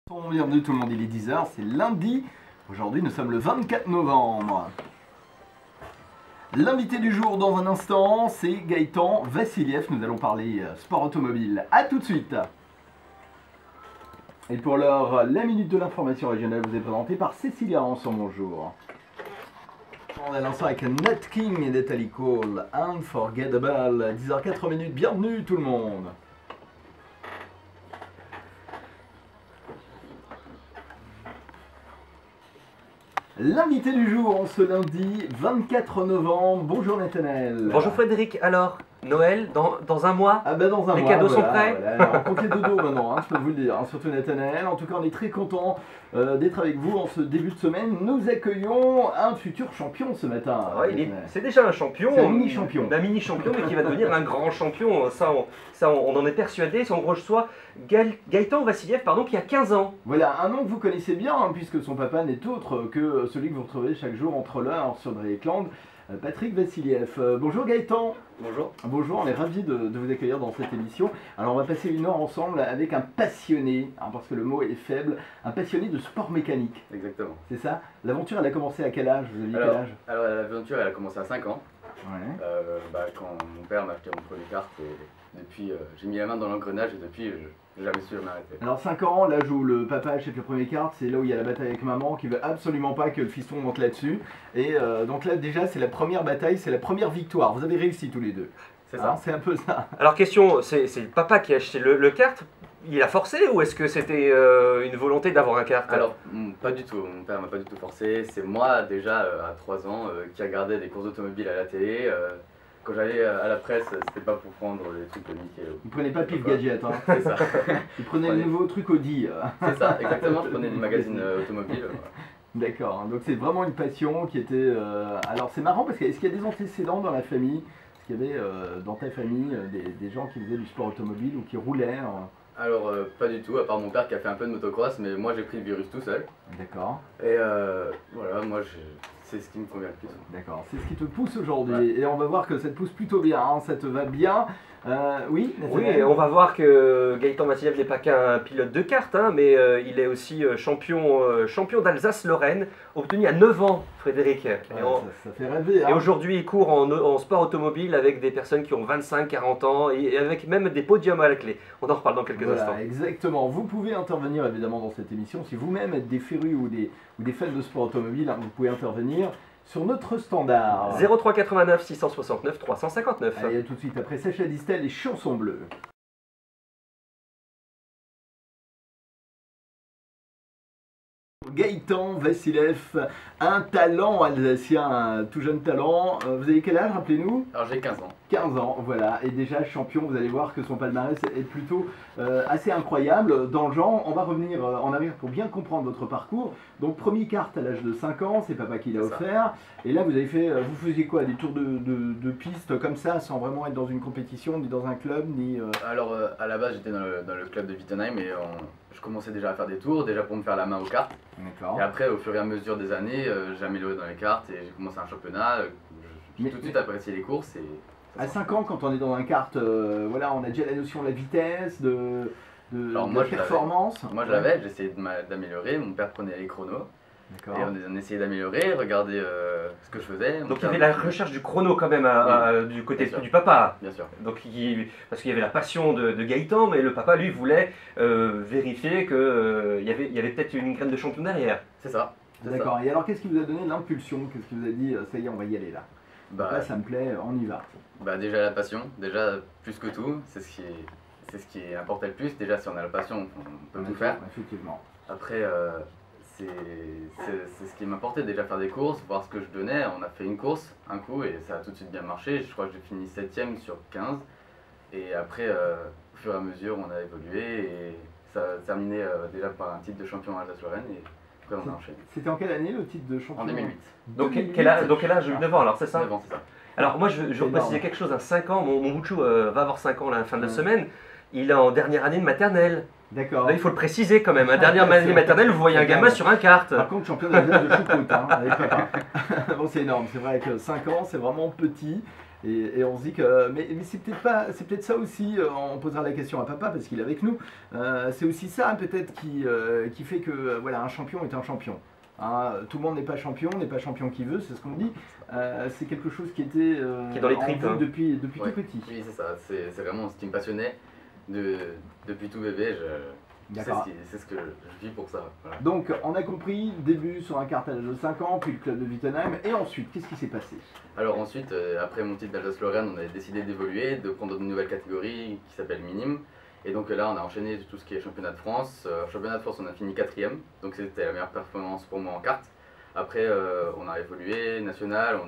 Bienvenue tout le monde, il est 10h, c'est lundi. Aujourd'hui nous sommes le 24 novembre. L'invité du jour dans un instant, c'est Gaëtan Vassiliev. Nous allons parler sport automobile. A tout de suite. Et pour l'heure, la minute de l'information régionale vous est présentée par Cécilia Ranson. Bonjour. On est lancé avec Nat King et Natalie Cole, Unforgettable. 10h04, bienvenue tout le monde. L'invité du jour, ce lundi 24 novembre. Bonjour Nathanaël. Bonjour Frédéric. Alors, Noël, dans un mois? Ah ben dans un mois. Les cadeaux sont prêts. Voilà. Alors, comptez dodo maintenant, je peux vous le dire, surtout Nathanaël. En tout cas, on est très content d'être avec vous en ce début de semaine. Nous accueillons un futur champion ce matin. Ouais, c'est déjà un champion. C'est un mini-champion. Un mini-champion, mais qui va devenir un grand champion. Ça, on en est persuadé. Si on reçoit Gaëtan Vassiliev, qui a 15 ans. Voilà, un nom que vous connaissez bien, puisque son papa n'est autre que celui que vous retrouverez chaque jour entre l'heure sur Drehekland, Patrick Vassiliev. Bonjour Gaëtan. Bonjour. Bonjour, on est ravis de vous accueillir dans cette émission. Alors on va passer une heure ensemble avec un passionné, parce que le mot est faible, un passionné de sport mécanique. Exactement. C'est ça? L'aventure, elle a commencé à quel âge? Vous aviez quel âge? Alors l'aventure, elle a commencé à 5 ans. Ouais. Quand mon père m'a acheté mon premier kart, et depuis j'ai mis la main dans l'engrenage et depuis j'ai jamais su m'arrêter. Alors 5 ans, l'âge où le papa achète le premier kart, c'est là où il y a la bataille avec maman qui veut absolument pas que le fiston monte là-dessus. Et donc là déjà c'est la première bataille, c'est la première victoire. Vous avez réussi tous les deux. C'est ça. C'est un peu ça. Alors question, c'est le papa qui a acheté le kart. Il a forcé ou est-ce que c'était une volonté d'avoir un kart? Alors pas du tout, mon père m'a pas du tout forcé. C'est moi déjà à 3 ans qui regardais des courses automobiles à la télé. Quand j'allais à la presse, c'était pas pour prendre des trucs de Mickey. Vous prenez pas Pif Gadget, C'est ça. Vous prenez le nouveau truc Audi. C'est ça, exactement, je prenais des magazines automobiles. D'accord, donc c'est vraiment une passion qui était... Alors c'est marrant parce que est-ce qu'il y a des antécédents dans la famille? Est-ce qu'il y avait dans ta famille des gens qui faisaient du sport automobile ou qui roulaient Alors pas du tout, à part mon père qui a fait un peu de motocross, mais moi j'ai pris le virus tout seul. D'accord. Et voilà, moi c'est ce qui me convient le plus. D'accord, c'est ce qui te pousse aujourd'hui. Ouais. Et on va voir que ça te pousse plutôt bien, ça te va bien. Oui, Oui, et on va voir que Gaëtan Vassiliev n'est pas qu'un pilote de kart, mais il est aussi champion d'Alsace-Lorraine, obtenu à 9 ans, Frédéric. Ouais, ça fait rêver. Et aujourd'hui, il court en sport automobile avec des personnes qui ont 25-40 ans et avec même des podiums à la clé. On en reparle dans quelques instants. Exactement. Vous pouvez intervenir évidemment dans cette émission. Si vous-même êtes des férus ou des fans de sport automobile, vous pouvez intervenir sur notre standard. 03 89 669 359. Allez, à tout de suite après Sacha Distel et Chansons Bleues. Gaëtan Vassiliev, un talent alsacien, un tout jeune talent. Vous avez quel âge, rappelez-nous? Alors j'ai 15 ans. 15 ans, voilà, et déjà champion, vous allez voir que son palmarès est plutôt assez incroyable dans le genre. On va revenir en arrière pour bien comprendre votre parcours. Donc premier kart à l'âge de 5 ans, c'est papa qui l'a offert. Et là vous avez fait, vous faisiez quoi? Des tours de piste comme ça, sans vraiment être dans une compétition, ni dans un club, ni... Alors à la base j'étais dans le club de Wittenheim et je commençais déjà à faire des tours, déjà pour me faire la main aux cartes. D'accord. Et après au fur et à mesure des années, j'ai amélioré dans les cartes et j'ai commencé un championnat. J'ai tout de suite apprécié les courses. À 5 ans, quand on est dans un kart, voilà, on a déjà la notion de la vitesse, de la performance. Moi je l'avais, j'essayais d'améliorer, mon père prenait les chronos. Et on essayait d'améliorer, regarder ce que je faisais. Donc il y avait la recherche du chrono quand même du côté du papa. Bien sûr. Donc, parce qu'il y avait la passion de Gaëtan, mais le papa lui voulait vérifier qu'il y avait peut-être une graine de champion derrière. C'est ça. D'accord. Et alors qu'est-ce qui vous a donné l'impulsion? Qu'est-ce qui vous a dit, ça y est, on va y aller là? Là ça me plaît, on y va. Déjà la passion, déjà plus que tout, c'est ce qui importe le plus. Déjà si on a la passion, on peut tout faire. Effectivement. Après, c'est ce qui m'importait, déjà faire des courses, voir ce que je donnais. On a fait une course, un coup, et ça a tout de suite bien marché. Je crois que j'ai fini 7ème sur 15. Et après, au fur et à mesure, on a évolué et ça a terminé déjà par un titre de champion Alsace-Lorraine. Et après, on a enchaîné. C'était en quelle année le titre de champion? En 2008. Donc quel âge? 9 ans alors, c'est ça? 9 ans, c'est ça. Alors moi je veux préciser quelque chose, à 5 ans, mon Bouchou va avoir 5 ans à la fin de la semaine, il est en dernière année de maternelle. D'accord. Là il faut le préciser quand même, dernière année de maternelle, vous voyez un gamin sur un kart. Par contre champion d'Alsace de choucroute, avec papa. Bon c'est énorme, c'est vrai que 5 ans c'est vraiment petit. Et on se dit que, mais c'est peut-être ça aussi, on posera la question à papa parce qu'il est avec nous, c'est aussi ça peut-être qui fait que voilà, un champion est un champion. Hein, tout le monde n'est pas champion qui veut, c'est ce qu'on dit. C'est quelque chose qui était qui est dans les tripes, hein. depuis tout petit. Oui, c'est ça, c'est vraiment ce qui me passionnait depuis tout bébé. C'est ce que je vis pour ça. Voilà. Donc, on a compris, début sur un kart à l'âge de 5 ans, puis le club de Wittenheim, et ensuite, qu'est-ce qui s'est passé? Alors ensuite, après mon titre d'Alsace-Lorraine, on a décidé d'évoluer, de prendre une nouvelle catégorie qui s'appelle Minime. Et donc là, on a enchaîné tout ce qui est championnat de France. Championnat de France, on a fini 4e, donc c'était la meilleure performance pour moi en kart. Après, on a évolué, national,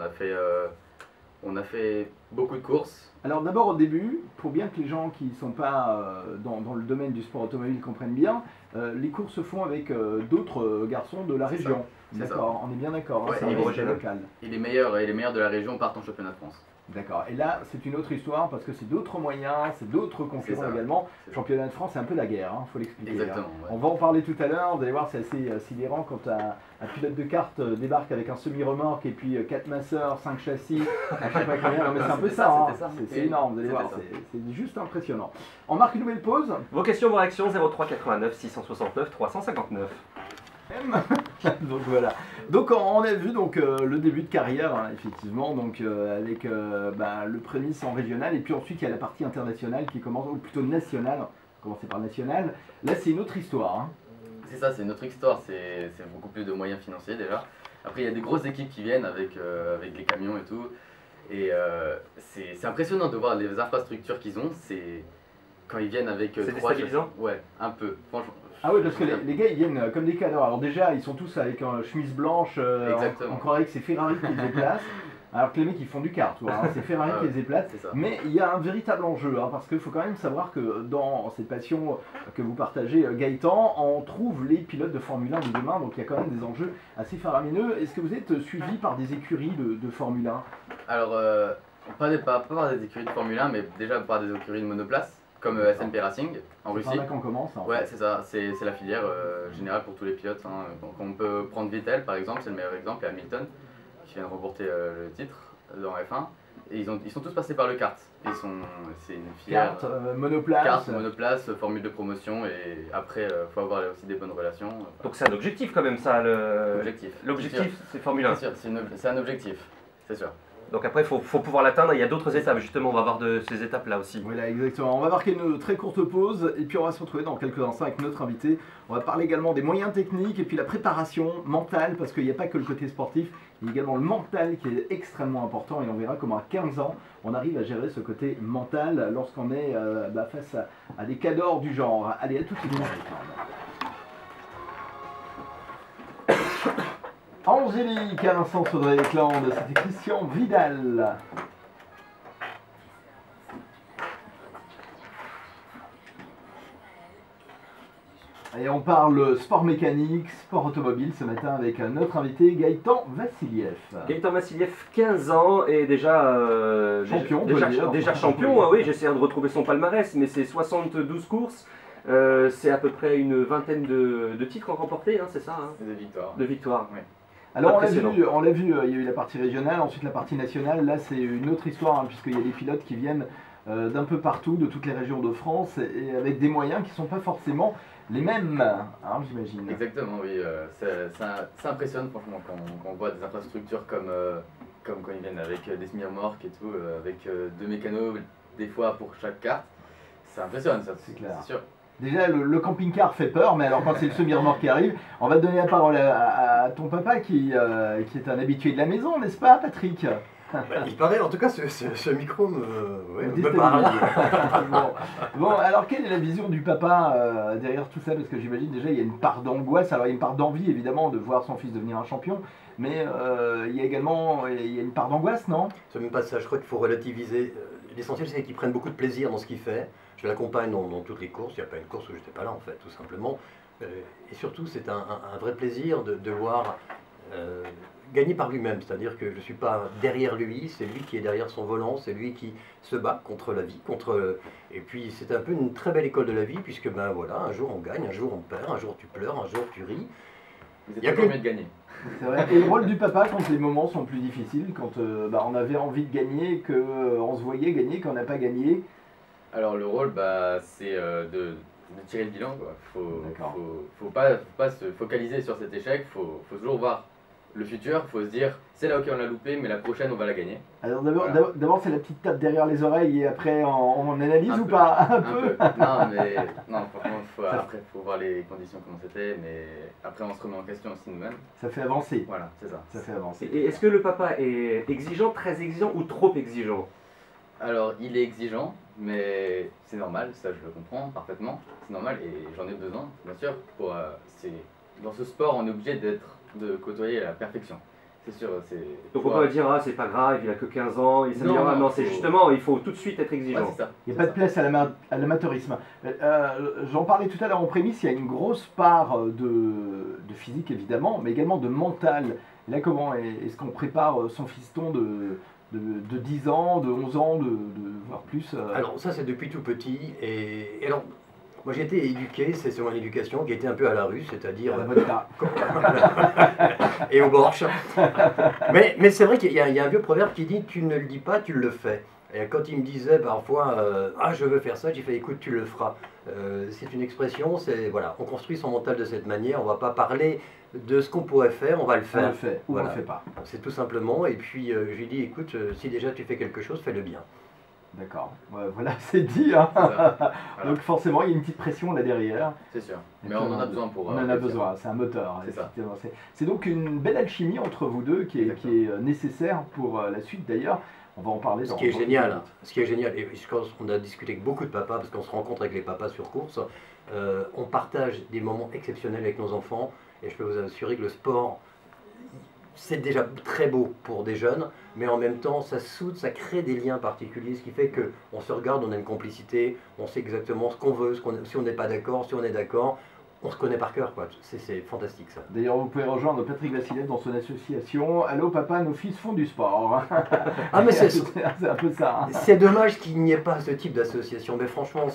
on a fait beaucoup de courses. Alors d'abord au début, pour bien que les gens qui ne sont pas dans le domaine du sport automobile comprennent bien, les courses se font avec d'autres garçons de la région. D'accord, on est bien d'accord, ouais, c'est un projet local. Et les meilleurs de la région partent en championnat de France. D'accord, et là c'est une autre histoire parce que c'est d'autres moyens, c'est d'autres concurrents également. Le championnat de France c'est un peu la guerre, il faut l'expliquer. Exactement. Hein. Ouais. On va en parler tout à l'heure, vous allez voir c'est assez sidérant quand un pilote de kart débarque avec un semi-remorque et puis 4 masseurs, 5 châssis, je sais pas combien, non mais c'est un peu ça, c'est énorme, vous allez voir, c'est juste impressionnant. On marque une nouvelle pause. Vos questions, vos réactions, 03 89 669 359. Donc voilà. Donc on a vu donc le début de carrière hein, effectivement donc avec le prémisse en régional et puis ensuite il y a la partie internationale qui commence ou plutôt nationale. On va commencer par national. Là c'est une autre histoire. Hein. C'est ça, c'est une autre histoire. C'est beaucoup plus de moyens financiers déjà. Après il y a des grosses équipes qui viennent avec les camions et tout. Et c'est impressionnant de voir les infrastructures qu'ils ont. C'est quand ils viennent avec c'est déstabilisant. Ouais, un peu. Franchement. Ah oui, parce que les gars ils viennent comme des cadors. Alors déjà ils sont tous avec une chemise blanche, on croirait que c'est Ferrari qui les déplace. Alors que les mecs ils font du kart, hein, c'est Ferrari qui les déplace. Mais il y a un véritable enjeu, hein, parce qu'il faut quand même savoir que dans cette passion que vous partagez Gaëtan, on trouve les pilotes de Formule 1 de demain, donc il y a quand même des enjeux assez faramineux. Est-ce que vous êtes suivi par des écuries de Formule 1? Alors, pas par des écuries de Formule 1, mais déjà par des écuries de monoplace. Comme SMP Racing en Russie. C'est là qu'on commence. Ouais, c'est ça, c'est la filière générale pour tous les pilotes. Hein. Donc on peut prendre Vettel par exemple, c'est le meilleur exemple, et Hamilton qui vient de remporter le titre dans F1. Et ils sont tous passés par le kart. C'est une filière. Kart, monoplace. Kart, monoplace, formule de promotion et après il faut avoir aussi des bonnes relations. Donc c'est un objectif quand même ça, l'objectif c'est Formule 1. Bien sûr, c'est un objectif, c'est sûr. Donc après, il faut pouvoir l'atteindre. Il y a d'autres étapes, justement, on va voir de ces étapes-là aussi. Voilà, exactement. On va marquer une très courte pause et puis on va se retrouver dans quelques instants avec notre invité. On va parler également des moyens techniques et puis la préparation mentale, parce qu'il n'y a pas que le côté sportif, il y a également le mental qui est extrêmement important et on verra comment à 15 ans, on arrive à gérer ce côté mental lorsqu'on est face à des cadors du genre. Allez, à tout de suite. Angélique, à l'instant sur Drake-Land, c'était Christian Vidal. Et on parle sport mécanique, sport automobile ce matin avec notre invité Gaëtan Vassiliev. Gaëtan Vassiliev, 15 ans et déjà champion. Déjà champion, oui, j'essaie de retrouver son palmarès, mais c'est 72 courses. C'est à peu près une vingtaine de titres remportés, hein, c'est ça hein? De victoires. De victoires. Oui. Alors on l'a vu, il y a eu la partie régionale, ensuite la partie nationale. Là c'est une autre histoire hein, puisqu'il y a des pilotes qui viennent d'un peu partout, de toutes les régions de France et avec des moyens qui ne sont pas forcément les mêmes, hein, j'imagine. Exactement, oui. Ça impressionne franchement quand on voit des infrastructures comme quand ils viennent avec des semi-remorques et tout, avec 2 mécanos des fois pour chaque carte. Ça impressionne, ça, c'est clair. C'est sûr. Déjà, le camping-car fait peur, mais alors quand c'est le semi-remorque qui arrive, on va te donner la parole à ton papa qui est un habitué de la maison, n'est-ce pas, Patrick? Il paraît, en tout cas, ce micro me parle. Bon, alors quelle est la vision du papa derrière tout ça? Parce que j'imagine déjà il y a une part d'angoisse, alors il y a une part d'envie évidemment de voir son fils devenir un champion, mais il y a également une part d'angoisse, non? C'est même pas ça, je crois qu'il faut relativiser. L'essentiel c'est qu'il prenne beaucoup de plaisir dans ce qu'il fait. Je l'accompagne dans toutes les courses, il n'y a pas une course où je n'étais pas là en fait, tout simplement. Et surtout c'est un vrai plaisir de voir gagner par lui-même, c'est-à-dire que je ne suis pas derrière lui, c'est lui qui est derrière son volant, c'est lui qui se bat contre la vie, et puis c'est un peu une très belle école de la vie, puisque ben voilà, un jour on gagne, un jour on perd, un jour tu pleures, un jour tu ris, Mais c'est toujours mieux de gagner. C'est vrai. Et le rôle du papa quand les moments sont plus difficiles, quand on avait envie de gagner, qu'on se voyait gagner, qu'on n'a pas gagné. Alors le rôle, c'est de tirer le bilan. Faut pas se focaliser sur cet échec, faut toujours voir le futur, faut se dire c'est là ok on l'a loupé mais la prochaine on va la gagner. Alors d'abord c'est la petite tape derrière les oreilles et après on analyse ou pas un peu. Non, après faut voir les conditions comment c'était, mais après on se remet en question aussi nous-mêmes. Ça fait avancer. Voilà, c'est ça. Ça fait avancer. Et est-ce que le papa est exigeant, très exigeant ou trop exigeant? Alors il est exigeant, mais c'est normal, ça je le comprends parfaitement, c'est normal et j'en ai besoin, bien sûr. Dans ce sport on est obligé de côtoyer la perfection. C'est sûr, donc on peut dire ah c'est pas grave, il a que 15 ans, il s'améliore. Non, c'est justement, il faut tout de suite être exigeant. Ouais, il n'y a pas de place à l'amateurisme. J'en parlais tout à l'heure en prémisse, il y a une grosse part de physique évidemment, mais également de mental. Et là comment est-ce qu'on prépare son fiston de 10 ans, de 11 ans, voire plus Alors ça c'est depuis tout petit, et alors moi j'ai été éduqué, c'est mon éducation qui était un peu à la rue, c'est-à-dire et au borsch. Mais c'est vrai qu'il y a un vieux proverbe qui dit tu ne le dis pas, tu le fais. Et quand il me disait parfois ah je veux faire ça, j'ai fait écoute tu le feras. C'est une expression, voilà, on construit son mental de cette manière, on va pas parler de ce qu'on pourrait faire, on va le faire. On le fait ou voilà. on le fait pas. C'est tout simplement, et puis je lui dis écoute si déjà tu fais quelque chose, fais-le bien. D'accord, voilà, c'est dit. Hein. Voilà. Donc forcément, il y a une petite pression là derrière. C'est sûr, mais on en a besoin pour... On en a besoin, c'est un moteur. C'est donc une belle alchimie entre vous deux qui est nécessaire pour la suite d'ailleurs. On va en parler ce qui est génial, et on a discuté avec beaucoup de papas, parce qu'on se rencontre avec les papas sur course, on partage des moments exceptionnels avec nos enfants, et je peux vous assurer que le sport... c'est déjà très beau pour des jeunes, mais en même temps, ça soude, ça crée des liens particuliers, ce qui fait qu'on se regarde, on a une complicité, on sait exactement ce qu'on veut, si on n'est pas d'accord, si on est d'accord, on se connaît par cœur, quoi. C'est fantastique ça. D'ailleurs, vous pouvez rejoindre Patrick Vassiliev dans son association. Allô papa, nos fils font du sport. Ah mais c'est un peu ça. Hein. C'est dommage qu'il n'y ait pas ce type d'association, mais franchement,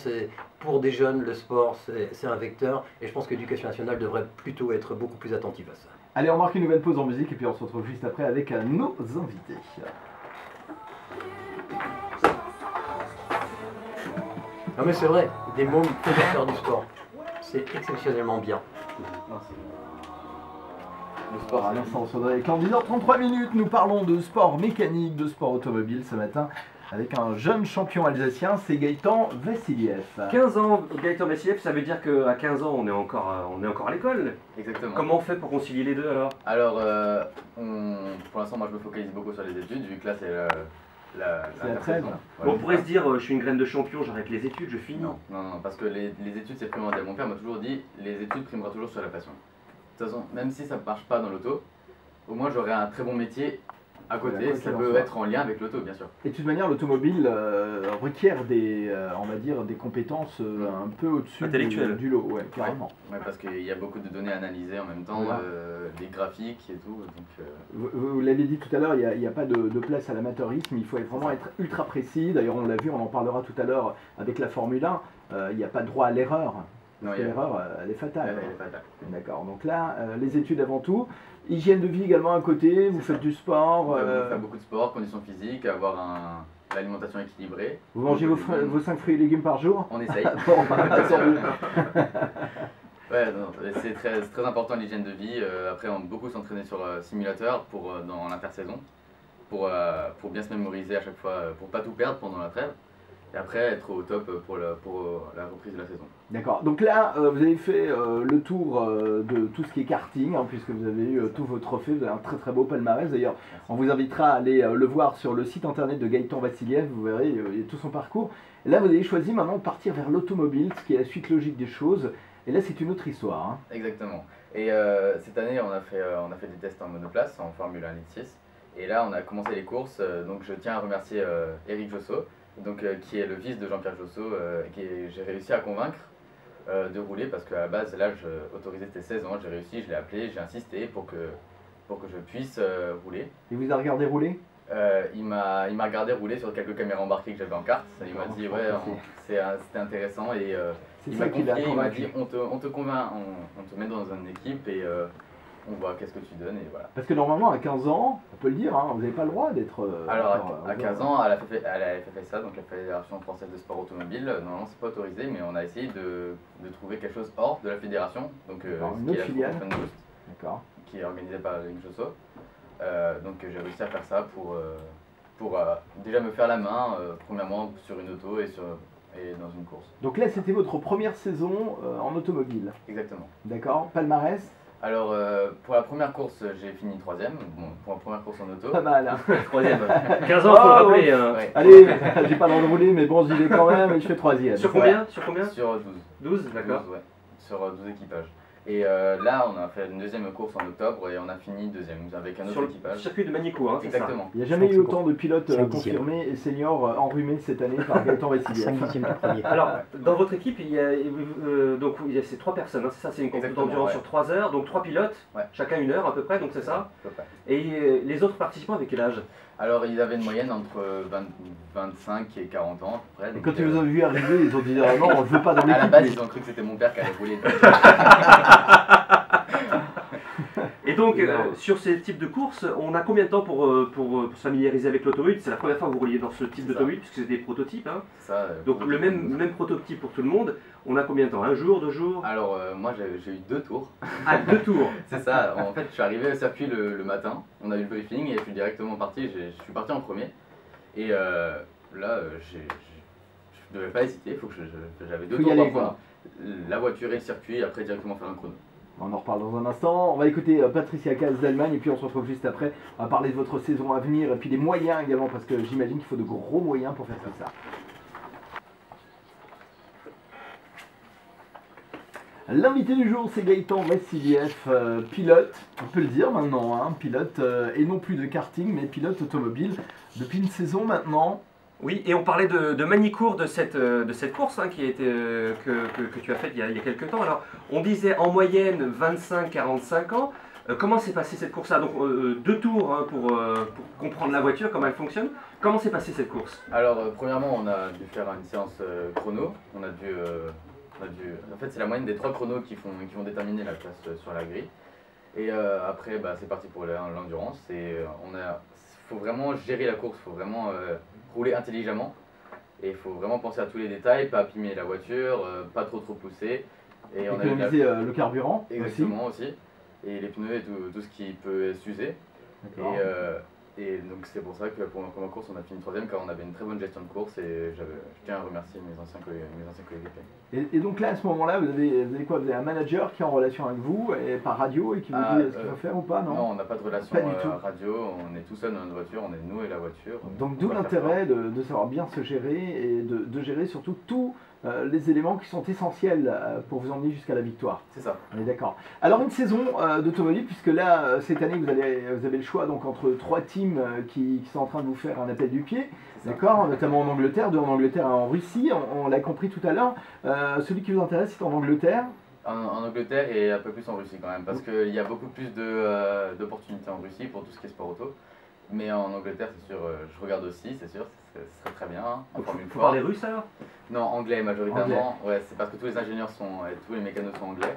pour des jeunes, le sport, c'est un vecteur, et je pense que l'éducation nationale devrait plutôt être beaucoup plus attentive à ça. Allez, on marque une nouvelle pause en musique et puis on se retrouve juste après avec nos invités. Non mais c'est vrai, des mômes prédateurs du sport, c'est exceptionnellement bien. Le sport à l'instant, avec en 10h33 minutes, nous parlons de sport mécanique, de sport automobile ce matin. Avec un jeune champion alsacien, c'est Gaëtan Vassiliev. 15 ans, Gaëtan Vassiliev, ça veut dire qu'à 15 ans, on est encore à l'école. Exactement. Comment on fait pour concilier les deux alors? Alors, pour l'instant, moi je me focalise beaucoup sur les études, vu que là c'est la trêve. Voilà. On pourrait se dire, je suis une graine de champion, j'arrête les études, je finis. Non, parce que les études c'est primordial. Mon père m'a toujours dit, les études primera toujours sur la passion. De toute façon, même si ça ne marche pas dans l'auto, au moins j'aurai un très bon métier à côté, ça peut être en lien avec l'auto, bien sûr. Et de toute manière, l'automobile requiert on va dire, des compétences un peu au-dessus du lot, ouais, carrément. Ouais, parce qu'il y a beaucoup de données à analyser en même temps, des graphiques et tout. Donc, Vous l'avez dit tout à l'heure, il n'y a pas de place à l'amateurisme, il faut vraiment être ultra précis. D'ailleurs, on l'a vu, on en parlera tout à l'heure avec la Formule 1, il n'y a pas de droit à l'erreur. Parce que l'erreur, elle est fatale. Elle est fatale. D'accord, donc là, les études avant tout. Hygiène de vie également à côté, vous faites du sport. On fait beaucoup de sport, conditions physiques, avoir l'alimentation équilibrée. Vous mangez vos 5 fruits et légumes par jour? On essaye. Ouais, c'est très important l'hygiène de vie. Après, on beaucoup s'entraîner sur simulateur dans l'intersaison, pour bien se mémoriser à chaque fois, pour pas tout perdre pendant la trêve. Et après, être au top pour la reprise de la saison. D'accord. Donc là, vous avez fait le tour de tout ce qui est karting, hein, puisque vous avez eu tous vos trophées. Vous avez un très très beau palmarès. D'ailleurs, on vous invitera à aller le voir sur le site internet de Gaëtan Vassiliev. Vous verrez, il y a tout son parcours. Et là, vous avez choisi maintenant de partir vers l'automobile, ce qui est la suite logique des choses. Et là, c'est une autre histoire. Hein. Exactement. Et cette année, on a fait des tests en monoplace, en Formule 1 Ligue 6. Et là, on a commencé les courses. Donc, je tiens à remercier Eric Josso. Donc, qui est le fils de Jean-Pierre Josso, j'ai réussi à convaincre de rouler parce qu'à la base, l'âge autorisé c'était 16 ans, j'ai réussi, je l'ai appelé, j'ai insisté pour que je puisse rouler. Il vous a regardé rouler? Il m'a regardé rouler sur quelques caméras embarquées que j'avais en carte, il m'a dit ouais, c'était intéressant et il m'a confié, il m'a dit on te convainc, on te met dans une équipe et on voit qu'est-ce que tu donnes et voilà. Parce que normalement à 15 ans, on peut le dire, hein, vous n'avez pas le droit d'être... Alors à 15 ans, à la FFSA, donc la Fédération Française de Sport Automobile, normalement c'est pas autorisé, mais on a essayé de trouver quelque chose hors de la fédération, donc une autre filiale, qui est organisée par Link Josso. Donc j'ai réussi à faire ça pour déjà me faire la main, premièrement sur une auto et dans une course. Donc là c'était votre première saison en automobile. Exactement. D'accord, palmarès? Alors pour la première course j'ai fini 3ème, bon, pour la première course en auto. Pas mal hein. 3ème, 15 ans faut le rappeler. Ouais. Allez, j'ai pas le droit de rouler mais bon j'y vais quand même et je fais 3ème. Sur combien? Sur 12. 12, d'accord. 12, ouais. Sur 12 équipages. Et là, on a fait une deuxième course en octobre et on a fini deuxième avec un autre équipage. Sur le circuit de Magnico, hein, exactement. Il n'y a jamais eu autant de pilotes confirmés et seniors enrhumés cette année par Gaëtan Vassiliev. Alors, dans votre équipe, il y a ces 3 personnes, hein, c'est ça, c'est une course d'endurance sur 3 heures, donc 3 pilotes, chacun 1 heure à peu près, donc c'est ça. À peu près. Et les autres participants avec quel âge? Alors, ils avaient une moyenne entre 25 et 40 ans à peu près. Et quand ils vous ont vu arriver, ils ont dit ah non, on ne veut pas dans l'équipe. À la base, ils ont cru que c'était mon père qui allait rouler. Et donc, sur ces types de courses, on a combien de temps pour se familiariser avec l'automobile? C'est la première fois que vous rouliez dans ce type d'automobile, puisque c'est des prototypes. Hein. Donc le même prototype pour tout le monde. On a combien de temps? 1 jour, 2 jours? Alors moi j'ai eu 2 tours. Ah, 2 tours. C'est ça, en fait je suis arrivé au circuit le matin, on a eu le briefing et je suis directement parti, je suis parti en premier. Et là je ne devais pas hésiter, j'avais 2 tours devant moi. La voiture et le circuit, et après directement faire un chrono. On en reparle dans un instant. On va écouter Patricia Kals d'Allemagne et puis on se retrouve juste après. On va parler de votre saison à venir et puis des moyens également parce que j'imagine qu'il faut de gros moyens pour faire tout ça. L'invité du jour c'est Gaëtan Vassiliev, pilote, on peut le dire maintenant, hein, pilote et non plus de karting mais pilote automobile depuis une saison maintenant. Oui, et on parlait de Magnicourt, de cette course hein, qui a été, que tu as faite il y a quelques temps. Alors, on disait en moyenne 25-45 ans. Comment s'est passée cette course-là? Donc, 2 tours hein, pour comprendre la voiture, comment elle fonctionne. Comment s'est passée cette course? Alors, premièrement, on a dû faire une séance chrono. En fait, c'est la moyenne des 3 chronos qui vont déterminer la place sur la grille. Et après, c'est parti pour l'endurance. Et faut vraiment gérer la course, faut vraiment rouler intelligemment et il faut vraiment penser à tous les détails, pas abîmer la voiture, pas trop pousser. Et on a économiser le carburant. Exactement aussi. Et les pneus et tout ce qui peut s'user. Et donc c'est pour ça que pour ma première course on a fini 3ème car on avait une très bonne gestion de course et je tiens à remercier mes anciens coéquipiers. Et donc là à ce moment-là vous avez quoi? Vous avez un manager qui est en relation avec vous et par radio et qui vous dit ce qu'il faut faire ou pas? Non, on n'a pas de relation radio, on est tout seul dans notre voiture, on est nous et la voiture. Donc d'où l'intérêt de savoir bien se gérer et de gérer surtout tous les éléments qui sont essentiels pour vous emmener jusqu'à la victoire. C'est ça. On est d'accord. Alors une saison d'automobile, puisque là, cette année, vous avez le choix donc, entre 3 teams qui sont en train de vous faire un appel du pied, d'accord, notamment en Angleterre, 2 en Angleterre et en Russie, on l'a compris tout à l'heure. Celui qui vous intéresse, c'est en Angleterre. En Angleterre et un peu plus en Russie quand même, parce qu'il y a beaucoup plus d'opportunités en Russie pour tout ce qui est sport auto. Mais en Angleterre, c'est sûr, je regarde aussi, c'est sûr, ce serait très bien. Vous parlez russe alors? Non, anglais majoritairement. Ouais, c'est parce que tous les ingénieurs tous les mécanos sont anglais.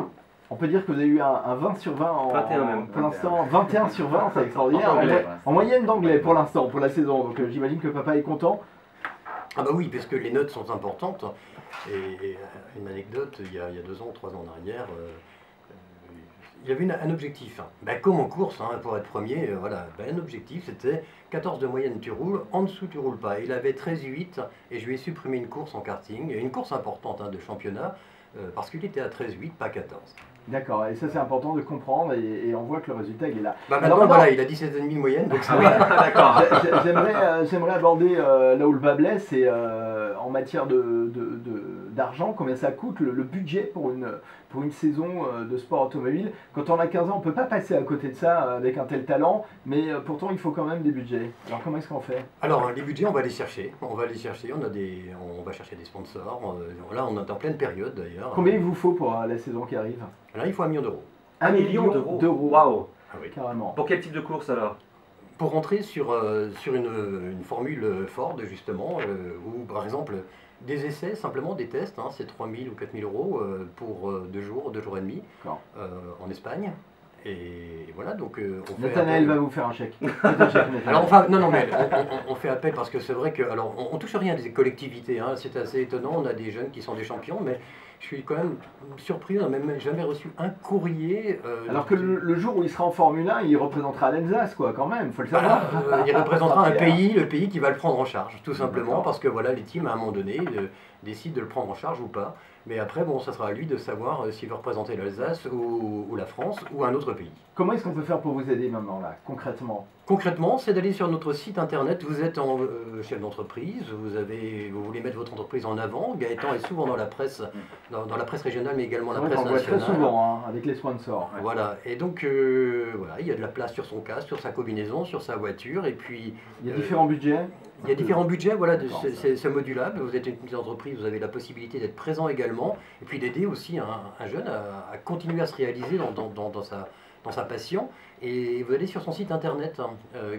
On peut dire que vous avez eu un 20 sur 20 pour l'instant, 21 sur 20, c'est extraordinaire. En moyenne d'anglais pour l'instant, pour la saison, donc j'imagine que papa est content. Ah bah oui, parce que les notes sont importantes. Et une anecdote, il y a 2 ans, 3 ans en arrière, il y avait un objectif, comme en course, pour être premier, un objectif c'était 14 de moyenne tu roules, en dessous tu roules pas. Il avait 13,8 et je lui ai supprimé une course en karting, une course importante de championnat, parce qu'il était à 13,8, pas 14. D'accord, et ça c'est important de comprendre et on voit que le résultat il est là. Maintenant voilà, il a 17,5 de moyenne, donc ça va. D'accord, j'aimerais aborder là où le bas blesse, c'est en matière d'argent, combien ça coûte, le budget pour une saison de sport automobile. Quand on a 15 ans, on ne peut pas passer à côté de ça avec un tel talent, mais pourtant il faut quand même des budgets. Alors comment est-ce qu'on fait? Alors les budgets, on va les chercher, on va chercher des sponsors, là on est en pleine période d'ailleurs. Combien il vous faut pour la saison qui arrive? Alors il faut 1 million d'euros. 1 million d'euros. Waouh! Ah oui. Carrément. Pour quel type de course alors? Pour rentrer sur une formule Ford justement, ou par exemple des essais, simplement des tests, c'est 3 000 ou 4 000 euros pour 2 jours et demi en Espagne. Et voilà, donc on fait Nathanaël appel. va vous faire un chèque. Alors enfin, non, mais on fait appel parce que c'est vrai que, alors on touche rien des collectivités, hein, c'est assez étonnant, on a des jeunes qui sont des champions, mais je suis quand même surpris, on n'a même jamais reçu un courrier. Alors que le jour où il sera en Formule 1, il représentera l'Alsace, quoi, quand même, faut le savoir. Il représentera un pays, le pays qui va le prendre en charge, tout simplement, parce que voilà, les teams à un moment donné décident de le prendre en charge ou pas. Mais après, bon, ça sera à lui de savoir s'il veut représenter l'Alsace ou la France ou un autre pays. Comment est-ce qu'on peut faire pour vous aider maintenant, là, concrètement? Concrètement, c'est d'aller sur notre site internet. Vous êtes en chef d'entreprise, vous voulez mettre votre entreprise en avant. Gaëtan est souvent dans la presse, dans la presse régionale, mais également la presse nationale. Très souvent, hein, avec les sponsors. Voilà, et donc voilà, il y a de la place sur son casque, sur sa combinaison, sur sa voiture, et puis... Il y a différents budgets. Il y a différents budgets, voilà, c'est modulable. Vous êtes une petite entreprise, vous avez la possibilité d'être présent également, et puis d'aider aussi un jeune à continuer à se réaliser dans sa passion. Et vous allez sur son site internet,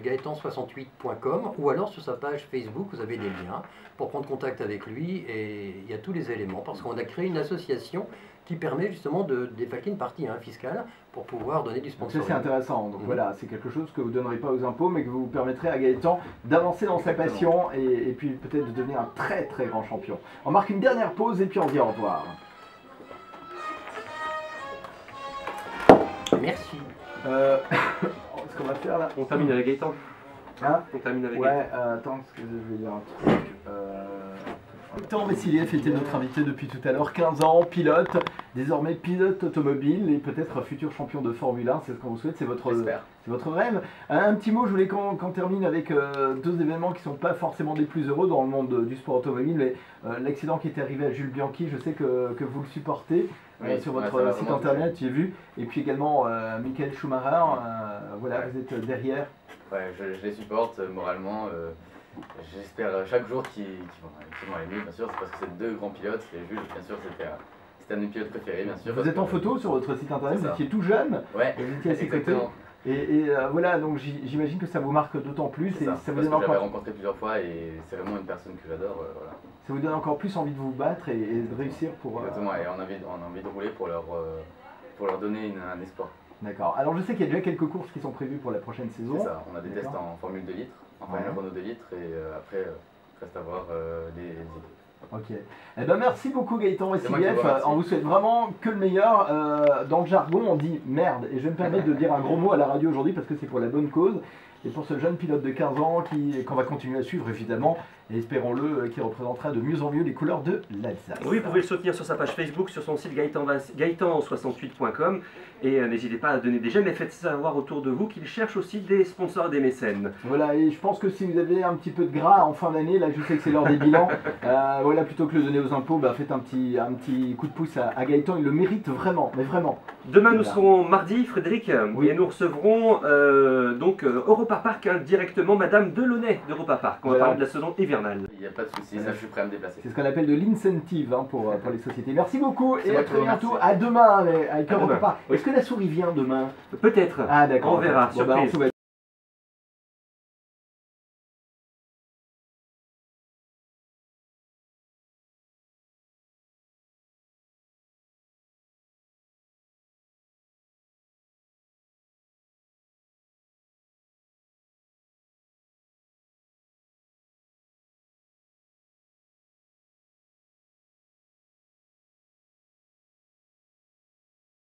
gaetan68.com, ou alors sur sa page Facebook, vous avez des liens pour prendre contact avec lui, et il y a tous les éléments, parce qu'on a créé une association qui permet justement de défalquer une partie fiscale pour pouvoir donner du sponsoring. Ça c'est intéressant, donc voilà, c'est quelque chose que vous ne donnerez pas aux impôts, mais que vous permettrez à Gaëtan d'avancer dans sa passion et puis peut-être de devenir un très très grand champion. On marque une dernière pause et puis on dit au revoir. Merci. Ce qu'on va faire là... On termine avec Gaëtan. Hein? On termine avec Ouais, attends, parce que je vais dire un truc. Gaëtan Messilieff était notre invité depuis tout à l'heure, 15 ans, pilote, désormais pilote automobile et peut-être futur champion de Formule 1, c'est ce qu'on vous souhaite, c'est votre rêve. Un petit mot, je voulais qu'on termine avec deux événements qui ne sont pas forcément des plus heureux dans le monde du sport automobile, mais l'accident qui est arrivé à Jules Bianchi, je sais que vous le supportez. Sur votre site internet, j'ai vu, et puis également Michael Schumacher, voilà, vous êtes derrière. Ouais, je les supporte moralement. J'espère chaque jour qu'ils vont aller mieux, bien sûr, c'est parce que c'est deux grands pilotes, et Jules, bien sûr, c'était un de mes pilotes préférés, bien sûr. Vous êtes en photo sur votre site internet, vous étiez tout jeune, ouais, vous étiez à ses côtés. Et voilà, donc j'imagine que ça vous marque d'autant plus. Et ça vous donne encore... Je l'avais rencontré plusieurs fois et c'est vraiment une personne que j'adore. Voilà. Ça vous donne encore plus envie de vous battre et de réussir pour... Exactement, et on a envie de rouler pour leur donner un espoir. D'accord. Alors je sais qu'il y a déjà quelques courses qui sont prévues pour la prochaine saison. C'est ça, on a des tests en Formule 2 litres, en Formule Renault 2 litres et après, reste à voir les idées. Ok. Eh ben merci beaucoup Gaëtan Messilieff. On vous souhaite vraiment que le meilleur. Dans le jargon, on dit merde. Et je vais me permettre de dire un gros mot à la radio aujourd'hui parce que c'est pour la bonne cause. Et pour ce jeune pilote de 15 ans qu'on va continuer à suivre évidemment, et espérons-le, qui représentera de mieux en mieux les couleurs de l'Alsace. Oui, vous pouvez le soutenir sur sa page Facebook, sur son site gaetan68.com, et n'hésitez pas à donner des j'aime et faites savoir autour de vous qu'il cherche aussi des sponsors et des mécènes. Voilà, et je pense que si vous avez un petit peu de gras en fin d'année, là je sais que c'est l'heure des bilans, voilà, plutôt que le donner aux impôts, bah, faites un petit coup de pouce à Gaëtan, il le mérite vraiment, mais vraiment. Demain nous serons mardi, Frédéric, et nous recevrons donc Europa Park, directement Madame Delaunay d'Europa Park. On va parler de la saison hivernale. Il n'y a pas de souci, ça je suis prêt à me déplacer. C'est ce qu'on appelle de l'incentive pour les sociétés. Merci beaucoup et à très bientôt. À demain avec Europa Park. Est-ce que la souris vient demain? Peut-être. Ah d'accord. On verra. Bon, bah,